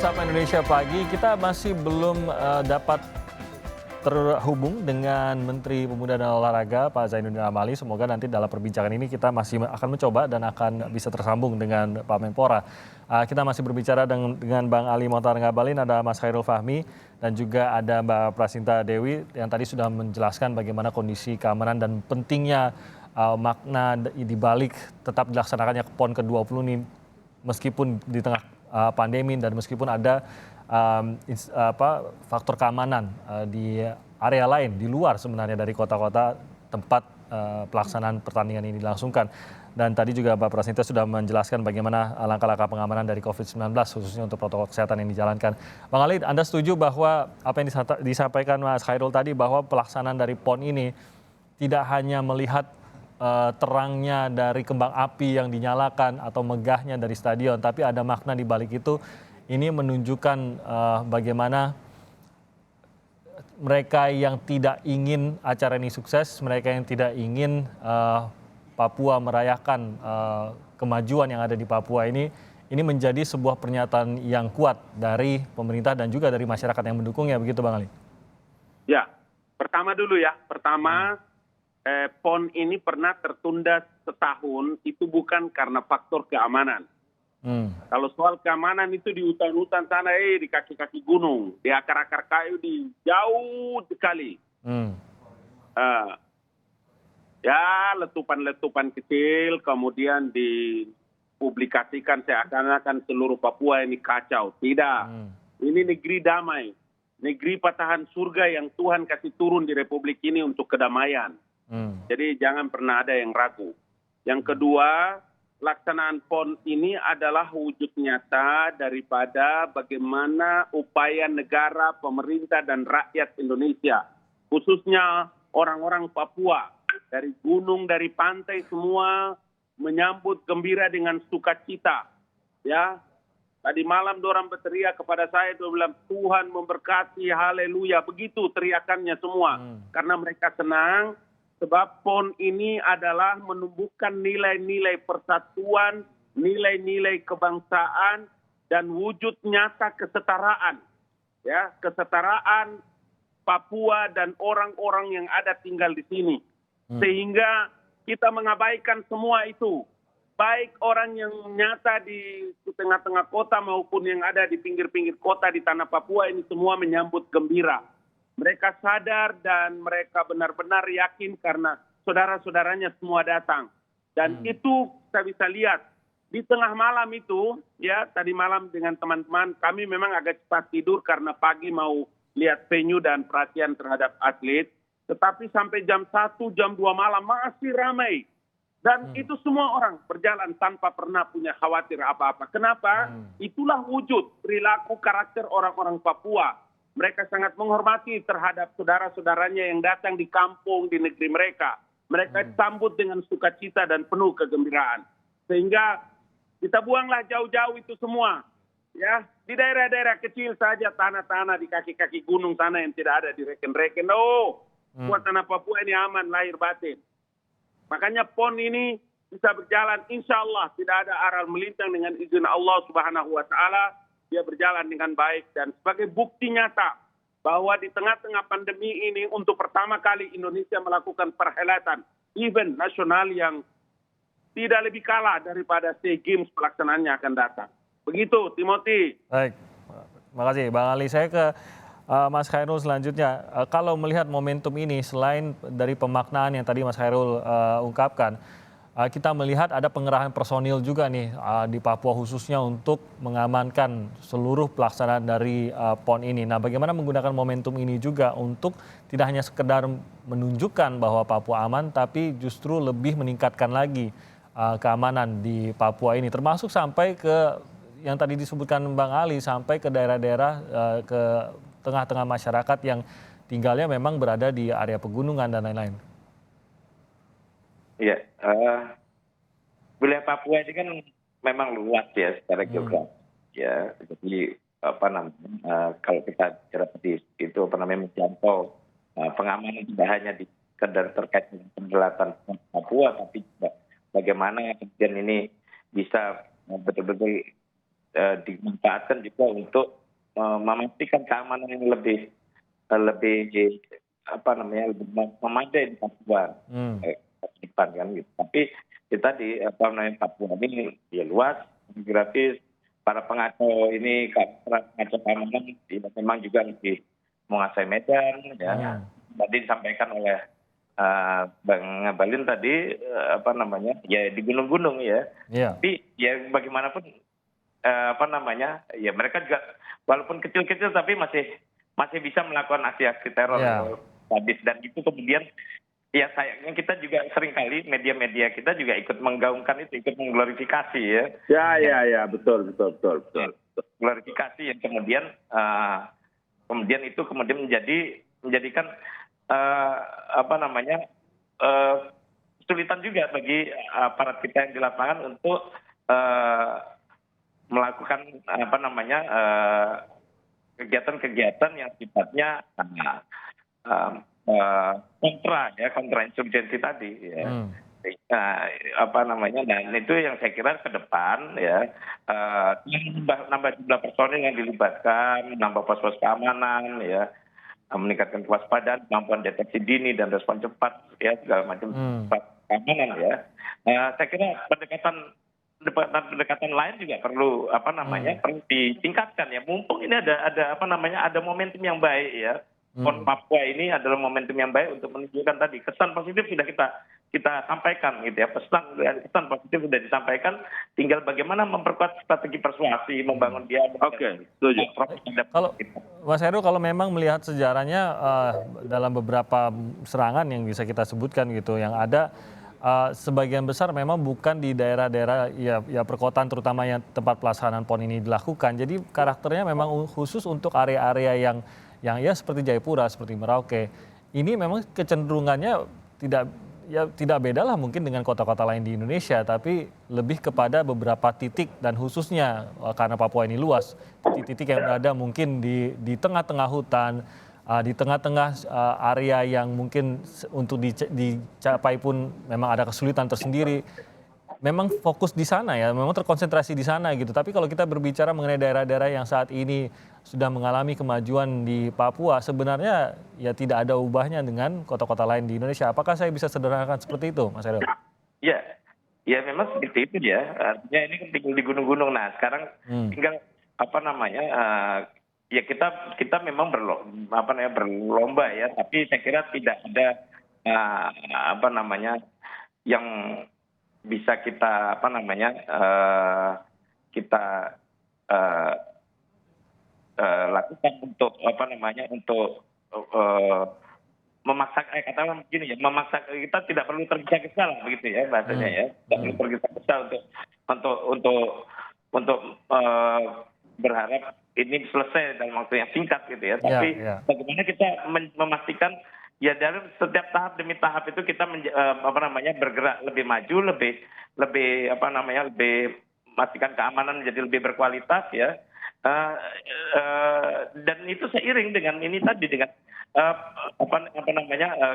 Sapa Indonesia Pagi, kita masih belum dapat terhubung dengan Menteri Pemuda dan Olahraga Pak Zainuddin Amali. Semoga nanti dalam perbincangan ini kita masih akan mencoba dan akan bisa tersambung dengan Pak Menpora. Kita masih berbicara dengan Bang Ali Mohtar Ngabalin, ada Mas Khairul Fahmi, dan juga ada Mbak Prasinta Dewi yang tadi sudah menjelaskan bagaimana kondisi keamanan dan pentingnya makna di balik tetap dilaksanakannya PON ke-20 ini meskipun di tengah pandemi dan meskipun ada faktor keamanan di area lain di luar sebenarnya dari kota-kota tempat pelaksanaan pertandingan ini dilangsungkan. Dan tadi juga Mbak Prasinta sudah menjelaskan bagaimana langkah-langkah pengamanan dari COVID-19 khususnya untuk protokol kesehatan yang dijalankan. Bang Ali, Anda setuju bahwa apa yang disampaikan Mas Khairul tadi bahwa pelaksanaan dari PON ini tidak hanya melihat terangnya dari kembang api yang dinyalakan atau megahnya dari stadion, tapi ada makna di balik itu. Ini menunjukkan bagaimana mereka yang tidak ingin acara ini sukses, mereka yang tidak ingin Papua merayakan kemajuan yang ada di Papua ini menjadi sebuah pernyataan yang kuat dari pemerintah dan juga dari masyarakat yang mendukungnya, begitu Bang Ali? Ya, pertama dulu ya, PON ini pernah tertunda setahun, itu bukan karena faktor keamanan. Kalau soal keamanan itu di hutan-hutan sana, di kaki-kaki gunung, di akar-akar kayu, di jauh sekali. Ya, letupan-letupan kecil, kemudian dipublikasikan seakan-akan seluruh Papua ini kacau. Tidak, ini negeri damai, negeri patahan surga yang Tuhan kasih turun di Republik ini untuk kedamaian. Jadi jangan pernah ada yang ragu. Yang kedua, pelaksanaan PON ini adalah wujud nyata daripada bagaimana upaya negara, pemerintah, dan rakyat Indonesia, khususnya orang-orang Papua, dari gunung, dari pantai, semua menyambut gembira dengan sukacita. Ya, tadi malam dorang berteriak kepada saya, dia bilang, Tuhan memberkati, haleluya. Begitu teriakannya semua, karena mereka senang. Sebab PON ini adalah menumbuhkan nilai-nilai persatuan, nilai-nilai kebangsaan, dan wujud nyata kesetaraan. Ya, kesetaraan Papua dan orang-orang yang ada tinggal di sini. Sehingga kita mengabaikan semua itu. Baik orang yang nyata di tengah-tengah kota maupun yang ada di pinggir-pinggir kota di tanah Papua ini semua menyambut gembira. Mereka sadar dan mereka benar-benar yakin karena saudara-saudaranya semua datang. Dan itu kita bisa lihat. Di tengah malam itu, ya tadi malam dengan teman-teman, kami memang agak cepat tidur karena pagi mau lihat venue dan perhatian terhadap atlet. Tetapi sampai jam 1, jam 2 malam masih ramai. Dan itu semua orang berjalan tanpa pernah punya khawatir apa-apa. Kenapa? Itulah wujud perilaku karakter orang-orang Papua. Mereka sangat menghormati terhadap saudara-saudaranya yang datang di kampung, di negeri mereka. Mereka sambut dengan sukacita dan penuh kegembiraan. Sehingga kita buanglah jauh-jauh itu semua. Ya, di daerah-daerah kecil saja, tanah-tanah di kaki-kaki gunung sana yang tidak ada direken-reken. Buat tanah Papua ini aman lahir batin. Makanya PON ini bisa berjalan, insya Allah tidak ada aral melintang dengan izin Allah Subhanahu wa Ta'ala. Dia berjalan dengan baik dan sebagai bukti nyata bahwa di tengah-tengah pandemi ini untuk pertama kali Indonesia melakukan perhelatan event nasional yang tidak lebih kalah daripada SEA Games pelaksanaannya akan datang. Begitu, Timothy. Baik, makasih Bang Ali. Saya ke Mas Khairul selanjutnya. Kalau melihat momentum ini, selain dari pemaknaan yang tadi Mas Khairul ungkapkan, kita melihat ada pengerahan personil juga nih di Papua khususnya untuk mengamankan seluruh pelaksanaan dari PON ini. Nah, bagaimana menggunakan momentum ini juga untuk tidak hanya sekedar menunjukkan bahwa Papua aman, tapi justru lebih meningkatkan lagi keamanan di Papua ini, termasuk sampai ke yang tadi disebutkan Bang Ali, sampai ke daerah-daerah ke tengah-tengah masyarakat yang tinggalnya memang berada di area pegunungan dan lain-lain. Iya, wilayah Papua ini kan memang luas ya secara geografis. Ya, jadi kalau kita bicara di itu menjangkau pengamanan tidak hanya di sekedar terkait dengan perhelatan Papua, tapi juga bagaimana kemudian ini bisa betul-betul dimanfaatkan juga untuk memastikan keamanan yang lebih apa namanya lebih memadai di Papua ke depan kan gitu. Tapi kita di apa namanya Papua ini ya luas, geografis, para pengacau ini pengacau keamanan ya, memang juga lebih menguasai medan ya. Tadi disampaikan oleh Bang Ngabalin tadi apa namanya ya di gunung-gunung ya. Tapi ya bagaimanapun apa namanya ya mereka juga walaupun kecil-kecil tapi masih bisa melakukan aksi-aksi teror sadis dan itu kemudian ya sayangnya kita juga seringkali media-media kita juga ikut menggaungkan itu, ikut mengglorifikasi ya. Ya, betul. Glorifikasi yang kemudian itu kemudian menjadikan apa namanya kesulitan juga bagi aparat kita yang di lapangan untuk melakukan apa namanya kegiatan-kegiatan yang sifatnya kontra insurgensi tadi ya. Apa namanya dan itu yang saya kira ke depan ya nambah jumlah personil yang dilibatkan, nambah pos-pos keamanan ya, meningkatkan kewaspadaan, kemampuan deteksi dini dan respon cepat ya segala macam keamanan ya. Saya kira pendekatan lain juga perlu apa namanya perlu ditingkatkan ya. Mumpung ini ada apa namanya ada momentum yang baik ya. PON Papua ini adalah momentum yang baik untuk menunjukkan tadi kesan positif sudah kita sampaikan gitu ya. Pesan positif sudah disampaikan, tinggal bagaimana memperkuat strategi persuasi, membangun dialog. Oke, setuju. Kalau Mas Heru kalau memang melihat sejarahnya dalam beberapa serangan yang bisa kita sebutkan gitu yang ada sebagian besar memang bukan di daerah-daerah ya perkotaan terutama yang tempat pelaksanaan PON ini dilakukan. Jadi karakternya memang khusus untuk area-area yang ya seperti Jayapura, seperti Merauke. Ini memang kecenderungannya tidak beda lah mungkin dengan kota-kota lain di Indonesia, tapi lebih kepada beberapa titik dan khususnya karena Papua ini luas, titik-titik yang berada mungkin di tengah-tengah hutan, di tengah-tengah area yang mungkin untuk dicapai pun memang ada kesulitan tersendiri. Memang fokus di sana ya, memang terkonsentrasi di sana gitu. Tapi kalau kita berbicara mengenai daerah-daerah yang saat ini sudah mengalami kemajuan di Papua, sebenarnya ya tidak ada ubahnya dengan kota-kota lain di Indonesia. Apakah saya bisa sederhanakan seperti itu, Mas Heru? Ya memang seperti itu ya. Artinya ini kan tinggal di gunung-gunung. Nah sekarang tinggal apa namanya ya kita memang berlomba ya. Tapi saya kira tidak ada apa namanya yang bisa kita apa namanya kita lakukan untuk apa namanya untuk memaksa katakan begini ya, memaksa kita tidak perlu tergesa-gesa lah begitu ya bahasanya ya, tidak perlu tergesa-gesa untuk berharap ini selesai dalam waktu yang singkat gitu ya. Tapi bagaimana kita memastikan ya dalam setiap tahap demi tahap itu kita bergerak lebih maju, lebih apa namanya lebih memastikan keamanan menjadi lebih berkualitas ya. Dan itu seiring dengan ini tadi dengan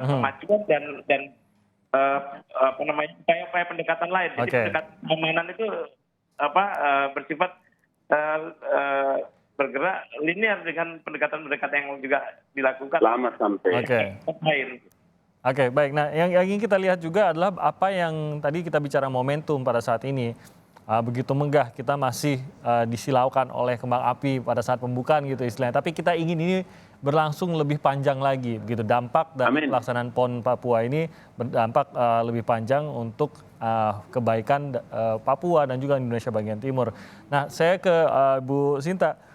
kemajuan dan upaya-upaya pendekatan lain. Jadi pendekatan keamanan itu bersifat bergerak linear dengan pendekatan-pendekatan yang juga dilakukan. Lama sampai. Oke, baik. Nah, yang ingin kita lihat juga adalah apa yang tadi kita bicara momentum pada saat ini. Begitu megah, kita masih disilaukan oleh kembang api pada saat pembukaan gitu istilahnya. Tapi kita ingin ini berlangsung lebih panjang lagi. Begitu dampak dari pelaksanaan PON Papua ini berdampak lebih panjang untuk kebaikan Papua dan juga Indonesia bagian timur. Nah, saya ke Bu Sinta.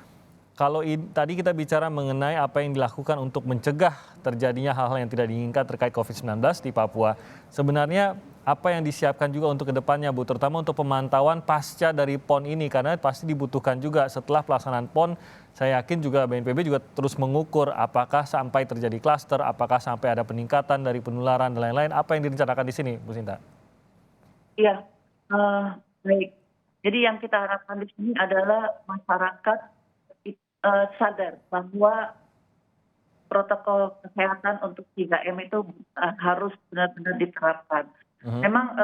Kalau tadi kita bicara mengenai apa yang dilakukan untuk mencegah terjadinya hal-hal yang tidak diinginkan terkait COVID-19 di Papua. Sebenarnya apa yang disiapkan juga untuk kedepannya, Bu, terutama untuk pemantauan pasca dari PON ini, karena pasti dibutuhkan juga setelah pelaksanaan PON. Saya yakin juga BNPB juga terus mengukur apakah sampai terjadi klaster, apakah sampai ada peningkatan dari penularan dan lain-lain. Apa yang direncanakan di sini, Bu Sinta? Iya, baik. Jadi yang kita harapkan di sini adalah masyarakat sadar bahwa protokol kesehatan untuk 3M itu harus benar-benar diterapkan. Memang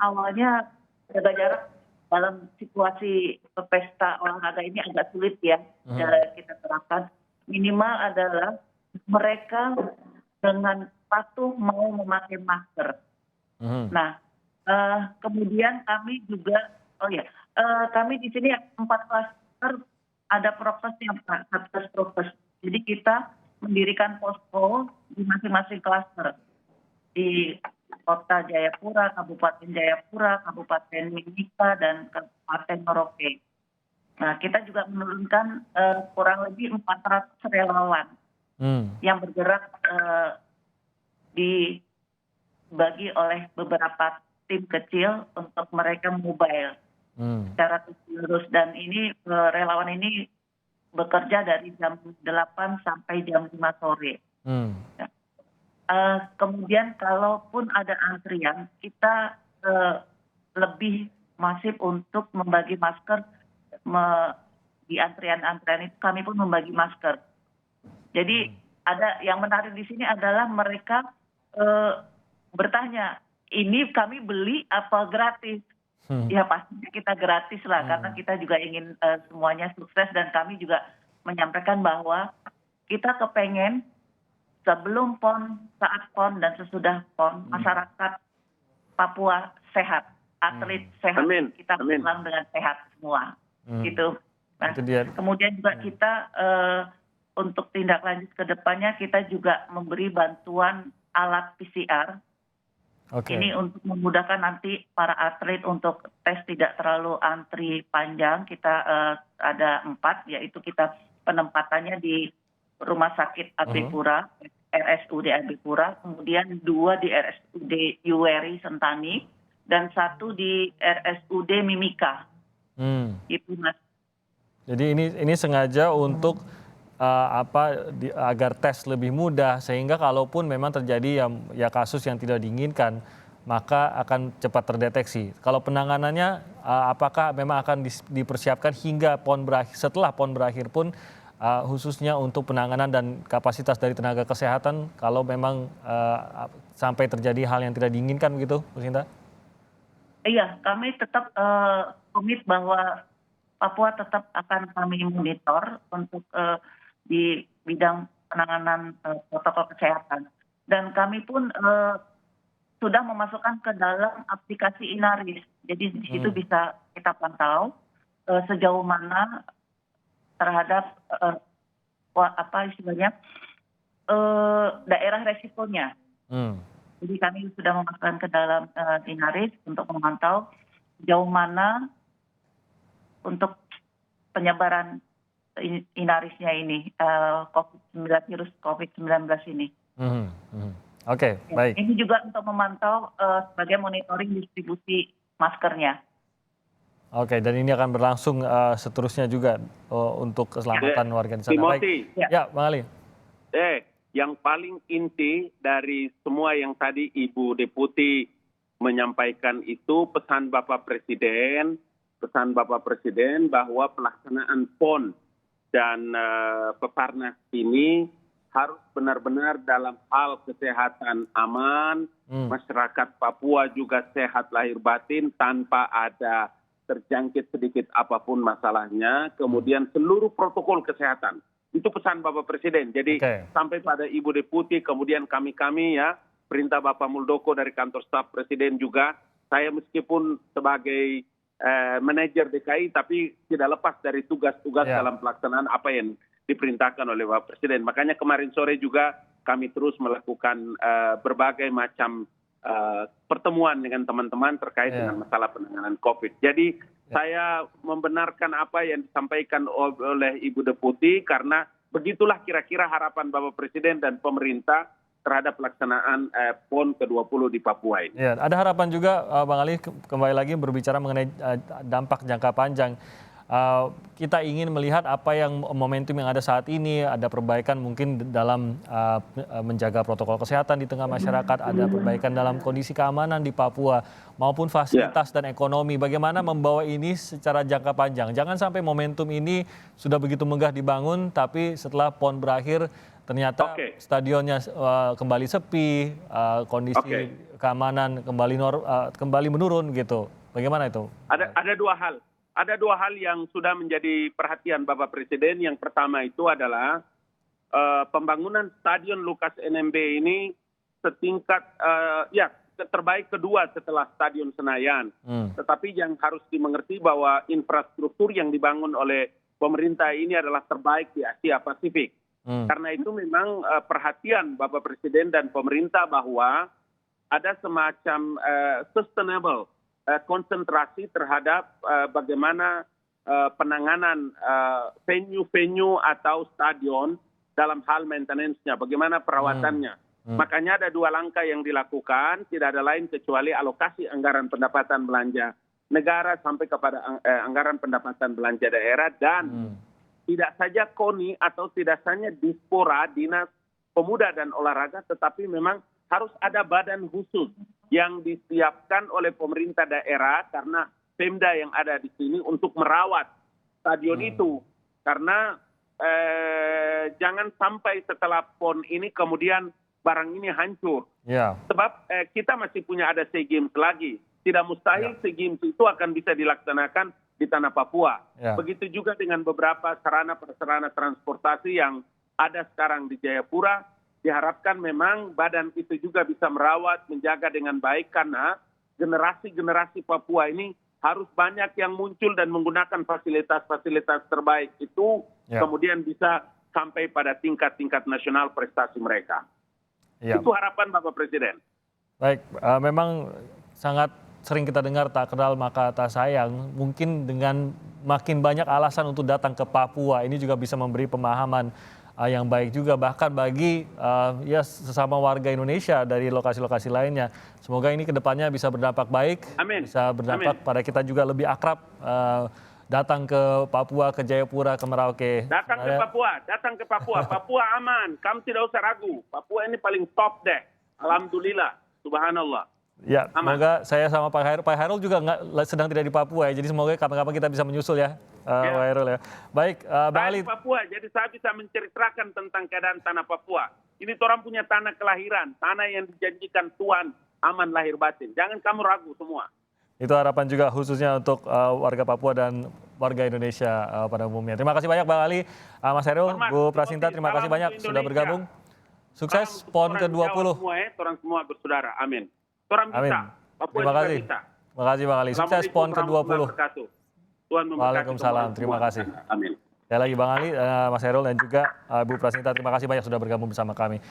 awalnya jaga jarak dalam situasi pesta olahraga ini agak sulit ya kita terapkan. Minimal adalah mereka dengan patuh mau memakai masker. Nah, kemudian kami juga, kami di sini 4 klaster ada prokesnya Pak, Satgas Prokes. Jadi kita mendirikan posko di masing-masing klaster. Di Kota Jayapura, Kabupaten Jayapura, Kabupaten Mimika, dan Kabupaten Merauke. Nah, kita juga menurunkan kurang lebih 400 relawan yang bergerak dibagi oleh beberapa tim kecil untuk mereka mobile secara terus. Dan ini relawan ini bekerja dari jam 8 sampai jam 5 sore. Kemudian kalaupun ada antrian, kita lebih masif untuk membagi masker. Di antrian-antrian itu kami pun membagi masker. Jadi ada yang menarik di sini adalah mereka bertanya, ini kami beli apa gratis? Ya pastinya kita gratis lah, karena kita juga ingin semuanya sukses, dan kami juga menyampaikan bahwa kita kepengen sebelum PON, saat PON, dan sesudah PON, masyarakat Papua sehat, atlet sehat. Amin. Kita pulang dengan sehat semua. Gitu. Nah, Itu dia. kemudian juga kita untuk tindak lanjut ke depannya, kita juga memberi bantuan alat PCR. Ini untuk memudahkan nanti para atlet untuk tes tidak terlalu antri panjang. Kita ada 4, yaitu kita penempatannya di Rumah Sakit Abipura, RSUD Abipura, kemudian 2 di RSUD Yuweri Sentani, dan 1 di RSUD Mimika. Itu Mas. Jadi ini sengaja untuk agar tes lebih mudah, sehingga kalaupun memang terjadi ya kasus yang tidak diinginkan, maka akan cepat terdeteksi. Kalau penanganannya apakah memang akan dipersiapkan hingga PON berakhir, setelah PON berakhir pun khususnya untuk penanganan dan kapasitas dari tenaga kesehatan kalau memang sampai terjadi hal yang tidak diinginkan begitu, Bu Sinta? Iya, kami tetap komit bahwa Papua tetap akan kami monitor untuk di bidang penanganan protokol kesehatan. Dan kami pun sudah memasukkan ke dalam aplikasi Inaris. Jadi di situ bisa kita pantau sejauh mana terhadap daerah resikonya. Jadi kami sudah memasukkan ke dalam Inaris untuk memantau sejauh mana untuk penyebaran Inarisnya ini, virus COVID-19 ini. Oke, baik. Ini juga untuk memantau sebagai monitoring distribusi maskernya. Oke, dan ini akan berlangsung seterusnya juga untuk keselamatan warga di sana. Timothy. Baik. Ya, Bang Ali. Yang paling inti dari semua yang tadi Ibu Deputi menyampaikan itu pesan Bapak Presiden bahwa pelaksanaan PON dan Peparnas ini harus benar-benar dalam hal kesehatan aman, masyarakat Papua juga sehat lahir batin tanpa ada terjangkit sedikit apapun masalahnya, kemudian seluruh protokol kesehatan. Itu pesan Bapak Presiden. Jadi sampai pada Ibu Deputi, kemudian kami ya, perintah Bapak Muldoko dari kantor staf Presiden juga, saya meskipun sebagai manajer DKI, tapi tidak lepas dari tugas-tugas dalam pelaksanaan apa yang diperintahkan oleh Bapak Presiden. Makanya kemarin sore juga kami terus melakukan berbagai macam pertemuan dengan teman-teman terkait dengan masalah penanganan COVID. Jadi saya membenarkan apa yang disampaikan oleh Ibu Deputi, karena begitulah kira-kira harapan Bapak Presiden dan pemerintah terhadap pelaksanaan PON ke-20 di Papua ini. Ya, ada harapan juga Bang Ali, kembali lagi berbicara mengenai dampak jangka panjang. Kita ingin melihat apa yang momentum yang ada saat ini, ada perbaikan mungkin dalam menjaga protokol kesehatan di tengah masyarakat, ada perbaikan dalam kondisi keamanan di Papua, maupun fasilitas dan ekonomi. Bagaimana membawa ini secara jangka panjang? Jangan sampai momentum ini sudah begitu megah dibangun, tapi setelah PON berakhir ternyata stadionnya kembali sepi, kondisi keamanan kembali menurun gitu. Bagaimana itu? Ada dua hal. Ada dua hal yang sudah menjadi perhatian Bapak Presiden. Yang pertama itu adalah pembangunan Stadion Lukas NMB ini setingkat terbaik kedua setelah Stadion Senayan. Tetapi yang harus dimengerti bahwa infrastruktur yang dibangun oleh pemerintah ini adalah terbaik di Asia Pasifik. Karena itu memang perhatian Bapak Presiden dan pemerintah bahwa ada semacam sustainable konsentrasi terhadap bagaimana penanganan venue-venue atau stadion dalam hal maintenance-nya, bagaimana perawatannya. Makanya ada dua langkah yang dilakukan, tidak ada lain kecuali alokasi anggaran pendapatan belanja negara sampai kepada anggaran pendapatan belanja daerah, dan tidak saja KONI atau tidak saja Dispora, Dinas Pemuda dan Olahraga, tetapi memang harus ada badan khusus yang disiapkan oleh pemerintah daerah karena Pemda yang ada di sini untuk merawat stadion itu. Karena jangan sampai setelah PON ini kemudian barang ini hancur. Sebab kita masih punya ada SEA Games lagi. Tidak mustahil SEA Games itu akan bisa dilaksanakan di tanah Papua. Begitu juga dengan beberapa sarana-prasarana transportasi yang ada sekarang di Jayapura. Diharapkan memang badan itu juga bisa merawat, menjaga dengan baik, karena generasi-generasi Papua ini harus banyak yang muncul dan menggunakan fasilitas-fasilitas terbaik itu, kemudian bisa sampai pada tingkat-tingkat nasional prestasi mereka. Itu harapan Bapak Presiden. Baik, memang sangat sering kita dengar tak kenal maka tak sayang. Mungkin dengan makin banyak alasan untuk datang ke Papua, ini juga bisa memberi pemahaman yang baik juga bahkan bagi sesama warga Indonesia dari lokasi-lokasi lainnya. Semoga ini kedepannya bisa berdampak baik, bisa berdampak pada kita juga lebih akrab datang ke Papua, ke Jayapura, ke Merauke. Datang ke Papua, Papua aman, kamu tidak usah ragu. Papua ini paling top deh, alhamdulillah, subhanallah. Ya, semoga saya sama Pak Hairul juga sedang tidak di Papua ya, jadi semoga kapan-kapan kita bisa menyusul ya, Pak Hairul ya. Baik, Bang Ali. Papua, jadi saya bisa menceritakan tentang keadaan tanah Papua. Ini orang punya tanah kelahiran, tanah yang dijanjikan Tuhan aman lahir batin. Jangan kamu ragu semua. Itu harapan juga khususnya untuk warga Papua dan warga Indonesia pada umumnya. Terima kasih banyak Bang Ali, Mas Hairul, Bu Prasinta, terima kasih banyak sudah bergabung. Sukses PON ke-20. Orang semua bersaudara, amin. Amin. Terima kasih. Terima kasih Bang Ali. Sukses PON ke-20. Waalaikumsalam. Terima kasih. Amin. Sekali lagi Bang Ali, Mas Hairul dan juga Bu Prasinta, terima kasih banyak sudah bergabung bersama kami.